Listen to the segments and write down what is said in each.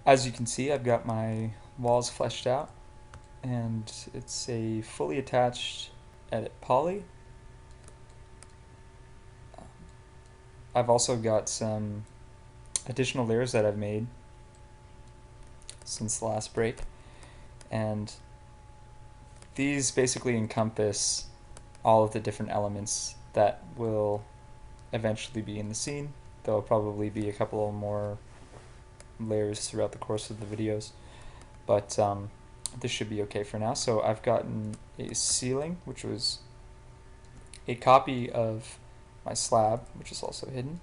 As you can see, I've got my walls fleshed out, and it's a fully attached edit poly. I've also got some additional layers that I've made since the last break, and these basically encompass all of the different elements that will eventually be in the scene. There'll probably be a couple more layers throughout the course of the videos, but this should be okay for now. So I've gotten a ceiling, which was a copy of my slab, which is also hidden.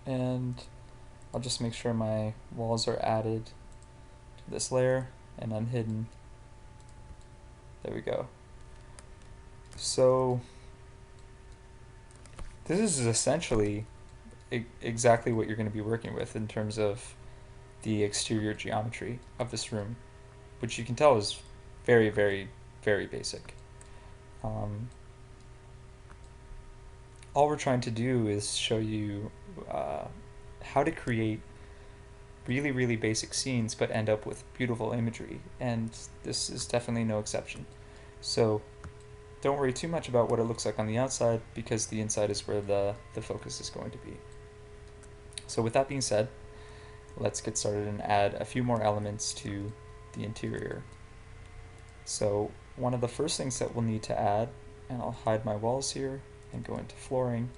And I'll just make sure my walls are added to this layer and unhidden. There we go. So this is essentially exactly what you're going to be working with in terms of the exterior geometry of this room, which you can tell is very, very, very basic. All we're trying to do is show you how to create really, really basic scenes but end up with beautiful imagery, and this is definitely no exception. So don't worry too much about what it looks like on the outside, because the inside is where the focus is going to be. So with that being said, let's get started and add a few more elements to the interior. So one of the first things that we'll need to add, and I'll hide my walls here and go into flooring,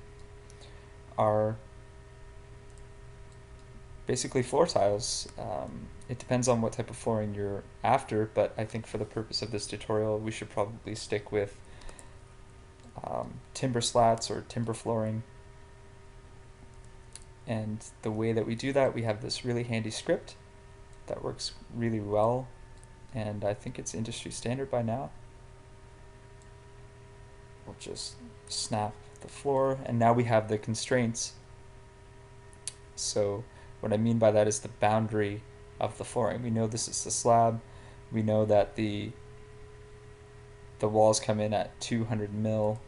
are basically floor tiles. It depends on what type of flooring you're after, but I think for the purpose of this tutorial we should probably stick with timber slats or timber flooring. And the way that we do that, we have this really handy script that works really well, and I think it's industry standard by now. We'll just snap the floor, and now we have the constraints. So what I mean by that is the boundary of the flooring. We know this is the slab. We know that the walls come in at 200 mil.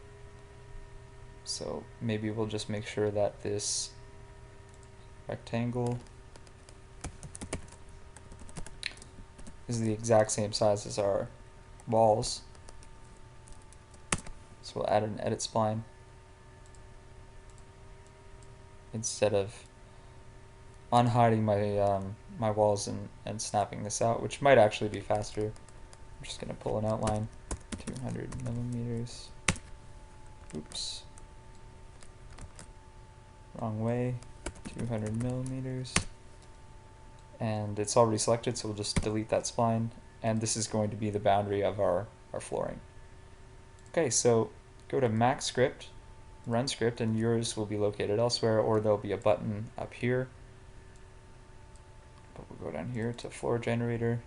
So maybe we'll just make sure that this rectangle is the exact same size as our walls. So we'll add an edit spline instead of unhiding my my walls and snapping this out, which might actually be faster. I'm just going to pull an outline, 200 millimeters. Oops. Wrong way. 200 millimeters. And it's already selected, so we'll just delete that spline. And this is going to be the boundary of our flooring. Okay, so go to Max Script, Run Script, and yours will be located elsewhere, or there'll be a button up here. But we'll go down here to Floor Generator.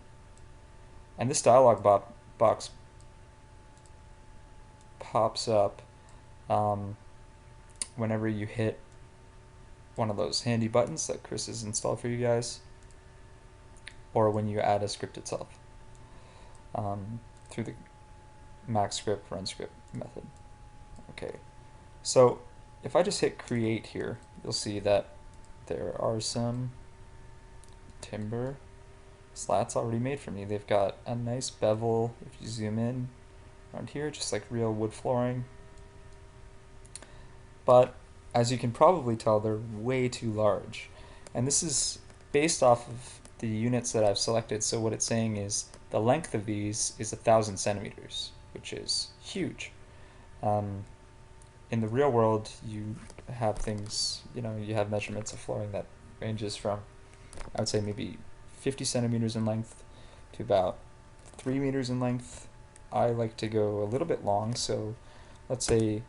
And this dialog box pops up whenever you hit one of those handy buttons that Chris has installed for you guys, or when you add a script itself through the Max Script Run Script method. Okay, so if I just hit create here, you'll see that there are some timber slats already made for me. They've got a nice bevel if you zoom in around here, just like real wood flooring. But as you can probably tell, they're way too large. And this is based off of the units that I've selected. So what it's saying is the length of these is 1,000 centimeters, which is huge. In the real world, you have things, you have measurements of flooring that ranges from, I would say, maybe 50 centimeters in length to about 3 meters in length. I like to go a little bit long, so let's say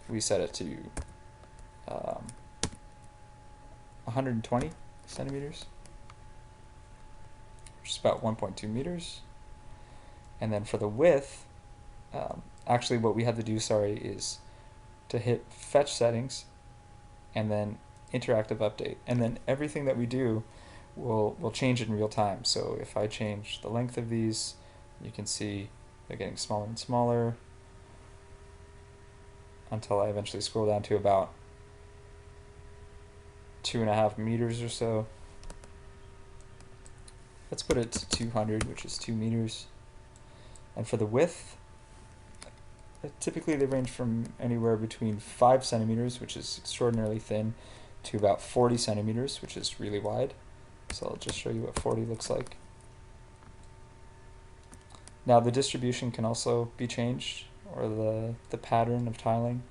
we set it to 120 centimeters, which is about 1.2 meters. And then for the width, actually what we have to do, is to hit fetch settings and then interactive update. And then everything that we do will change in real time. So if I change the length of these, you can see they're getting smaller and smaller until I eventually scroll down to about 2.5 meters or so. Let's put it to 200, which is 2 meters. And for the width, typically they range from anywhere between 5 centimeters, which is extraordinarily thin, to about 40 centimeters, which is really wide. So I'll just show you what 40 looks like. Now the distribution can also be changed, or the pattern of tiling.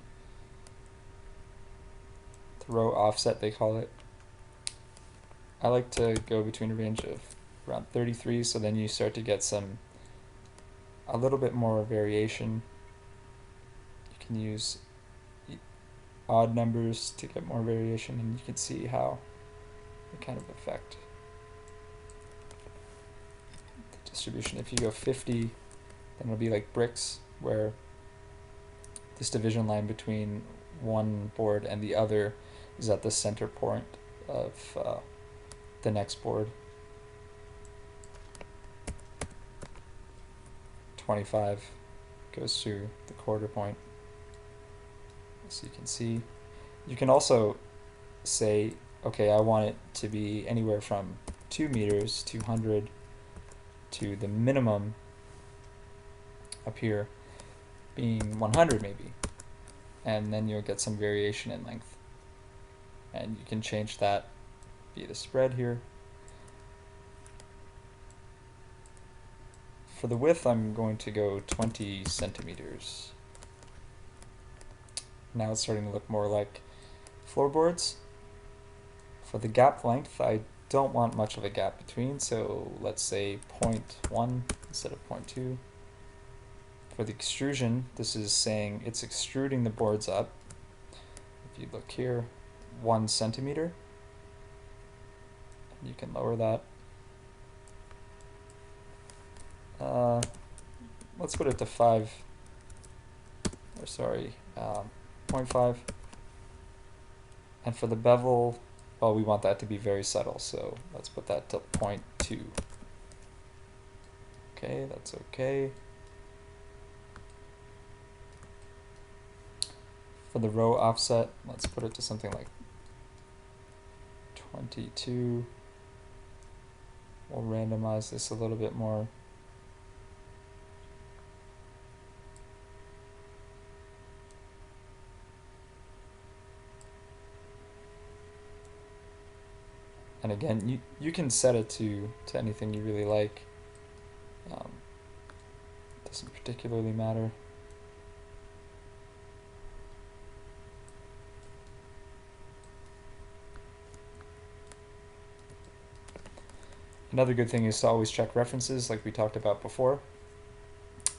The row offset, they call it. I like to go between a range of around 33, so then you start to get a little bit more variation. You can use odd numbers to get more variation, and you can see how they kind of affect the distribution. If you go 50, then it'll be like bricks, where this division line between one board and the other is at the center point of the next board. 25 goes through the quarter point. So you can see. You can also say, okay, I want it to be anywhere from 2 meters, 200, to the minimum up here being 100 maybe. And then you'll get some variation in length. And you can change that via the spread here. For the width, I'm going to go 20 centimeters. Now it's starting to look more like floorboards. For the gap length, I don't want much of a gap between, so let's say 0.1 instead of 0.2. For the extrusion, this is saying it's extruding the boards up. If you look here, 1 centimeter. You can lower that. Let's put it to 0.5. And for the bevel, well, we want that to be very subtle, so let's put that to 0.2. Okay, that's okay. For the row offset, let's put it to something like 22. We'll randomize this a little bit more. And again, you can set it to anything you really like. Doesn't particularly matter. Another good thing is to always check references like we talked about before.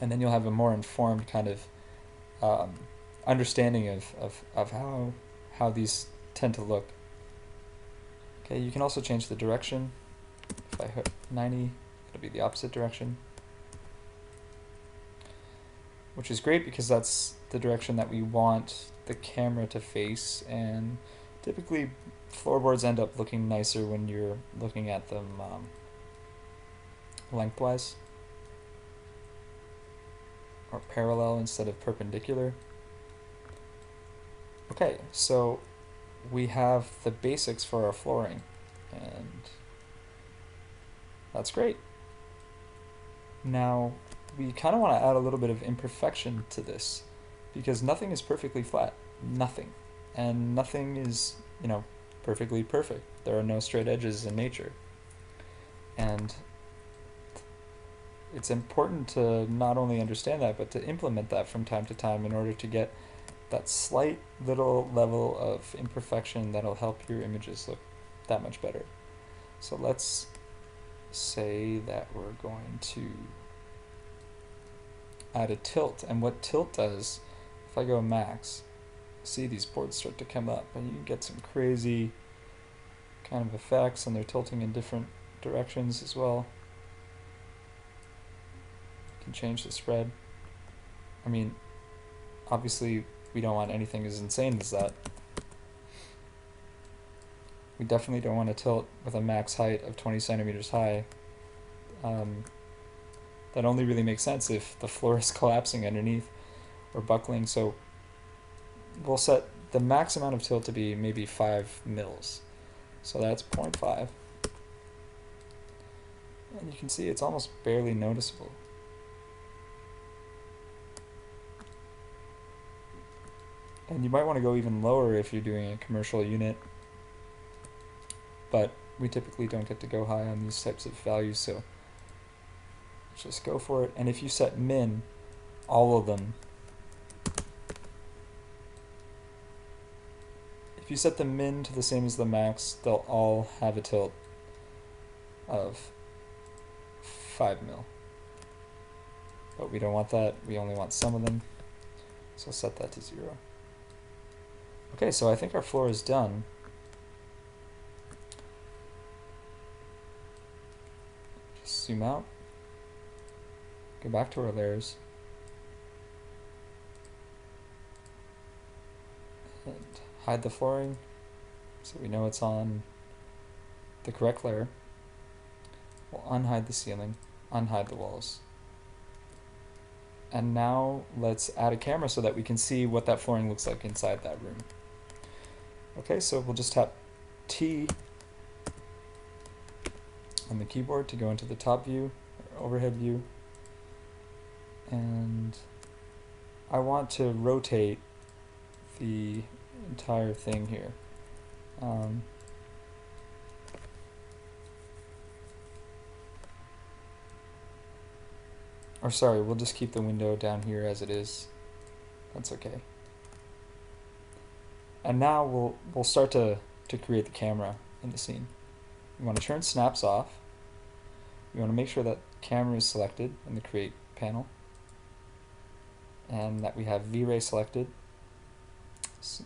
And then you'll have a more informed kind of understanding of how these tend to look. Okay, you can also change the direction. If I hit 90, it'll be the opposite direction. Which is great because that's the direction that we want the camera to face, and typically floorboards end up looking nicer when you're looking at them lengthwise or parallel instead of perpendicular. Okay, so we have the basics for our flooring, and that's great. Now we kind of want to add a little bit of imperfection to this, because nothing is perfectly flat, nothing, and nothing is, perfectly perfect. There are no straight edges in nature, and it's important to not only understand that, but to implement that from time to time in order to get that slight little level of imperfection that'll help your images look that much better. So let's say that we're going to add a tilt, and what tilt does, if I go max, see these boards start to come up, and you get some crazy kind of effects, and they're tilting in different directions as well. You can change the spread. I mean, obviously we don't want anything as insane as that. We definitely don't want to tilt with a max height of 20 centimeters high. That only really makes sense if the floor is collapsing underneath or buckling. So we'll set the max amount of tilt to be maybe 5 mils. So that's 0.5. And you can see it's almost barely noticeable. And you might want to go even lower if you're doing a commercial unit, but we typically don't get to go high on these types of values, so just go for it. And if you set min, all of them, if you set the min to the same as the max, they'll all have a tilt of 5 mil. But we don't want that, we only want some of them, so set that to 0. Okay, so I think our floor is done. Just zoom out, go back to our layers, and hide the flooring so we know it's on the correct layer. We'll unhide the ceiling, unhide the walls. And now let's add a camera so that we can see what that flooring looks like inside that room. Okay, so we'll just tap T on the keyboard to go into the top view, or overhead view. And I want to rotate the entire thing here. Or sorry, we'll just keep the window down here as it is. That's okay. And now we'll start to create the camera in the scene. We want to turn snaps off. We want to make sure that camera is selected in the create panel, and that we have V-Ray selected. So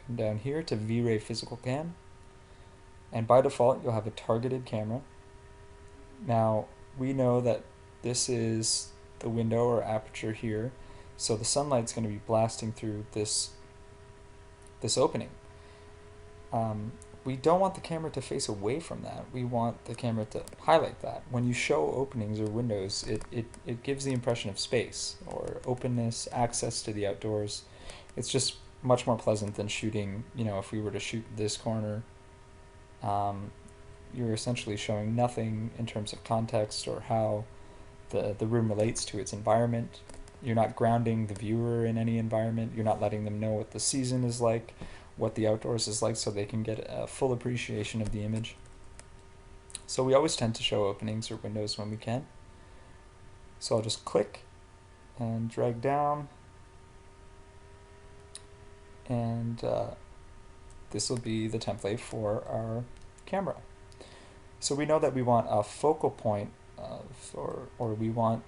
come down here to V-Ray physical cam, and by default you'll have a targeted camera. Now we know that this is the window or aperture here, so the sunlight's going to be blasting through this opening. We don't want the camera to face away from that. We want the camera to highlight that. When you show openings or windows, it gives the impression of space or openness, access to the outdoors. It's just much more pleasant than shooting, if we were to shoot this corner, you're essentially showing nothing in terms of context or how the room relates to its environment. You're not grounding the viewer in any environment. You're not letting them know what the season is like, what the outdoors is like, so they can get a full appreciation of the image. So we always tend to show openings or windows when we can. So I'll just click and drag down, and this will be the template for our camera. So we know that we want a focal point of, or we want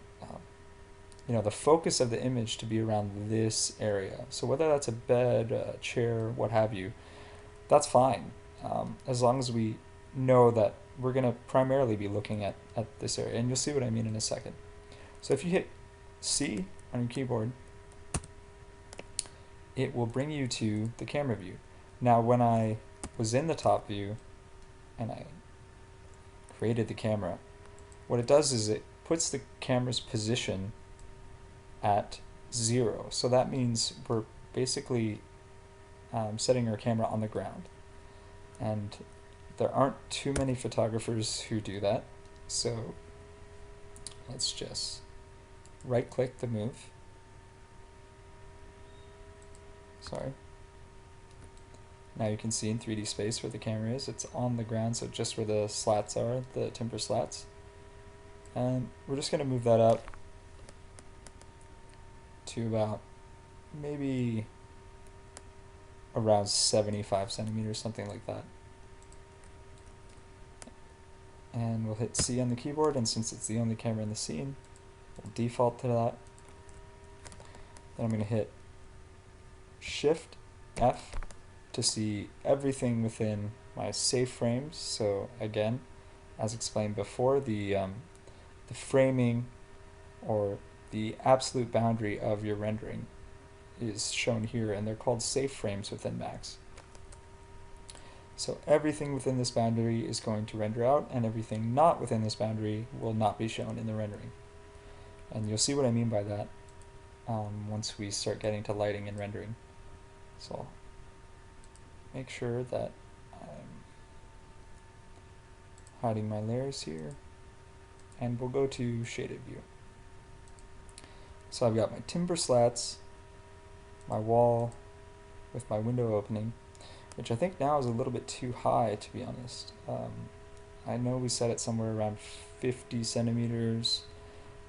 the focus of the image to be around this area. So whether that's a bed, a chair, what have you, that's fine, as long as we know that we're going to primarily be looking at this area, and you'll see what I mean in a second. So if you hit C on your keyboard, it will bring you to the camera view. Now when I was in the top view and I created the camera, what it does is it puts the camera's position at 0. So that means we're basically setting our camera on the ground. And there aren't too many photographers who do that. So let's just right click the move. Sorry. Now you can see in 3D space where the camera is. It's on the ground, so just where the slats are, the timber slats. And we're just going to move that up to about maybe around 75 centimeters, something like that. And we'll hit C on the keyboard, and since it's the only camera in the scene, we'll default to that. Then I'm going to hit Shift F to see everything within my safe frames. So again, as explained before, the framing or the absolute boundary of your rendering is shown here, and they're called safe frames within Max. So everything within this boundary is going to render out, and everything not within this boundary will not be shown in the rendering. And you'll see what I mean by that once we start getting to lighting and rendering. So I'll make sure that I'm hiding my layers here, and we'll go to shaded view. So I've got my timber slats, my wall with my window opening, which I think now is a little bit too high, to be honest. I know we set it somewhere around 50 centimeters,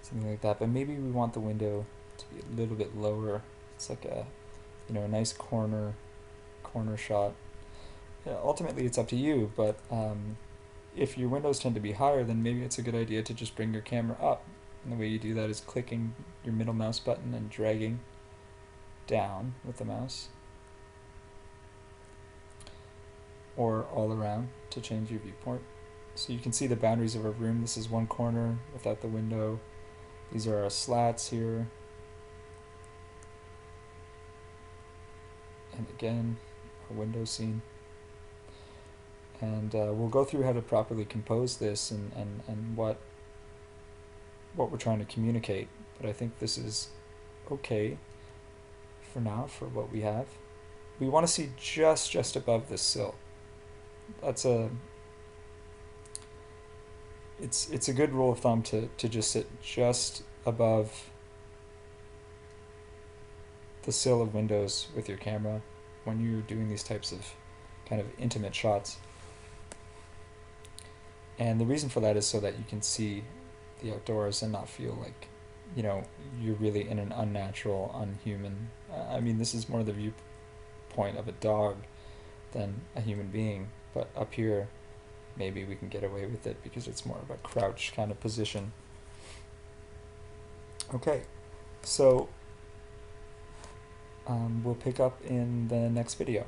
something like that, but maybe we want the window to be a little bit lower. It's like a, a nice corner shot. Yeah, ultimately it's up to you, but if your windows tend to be higher, then maybe it's a good idea to just bring your camera up. And the way you do that is clicking your middle mouse button and dragging down with the mouse, or all around to change your viewport. So you can see the boundaries of our room. This is one corner without the window. These are our slats here. And again, our window scene. And we'll go through how to properly compose this and what we're trying to communicate. But I think this is okay for now for what we have. We want to see just above this sill. That's it's a good rule of thumb to just sit just above the sill of windows with your camera when you're doing these types of kind of intimate shots. And the reason for that is so that you can see the outdoors and not feel like, you're really in an unnatural, unhuman. I mean, this is more the viewpoint of a dog than a human being, but up here, maybe we can get away with it because it's more of a crouch kind of position. Okay, so we'll pick up in the next video.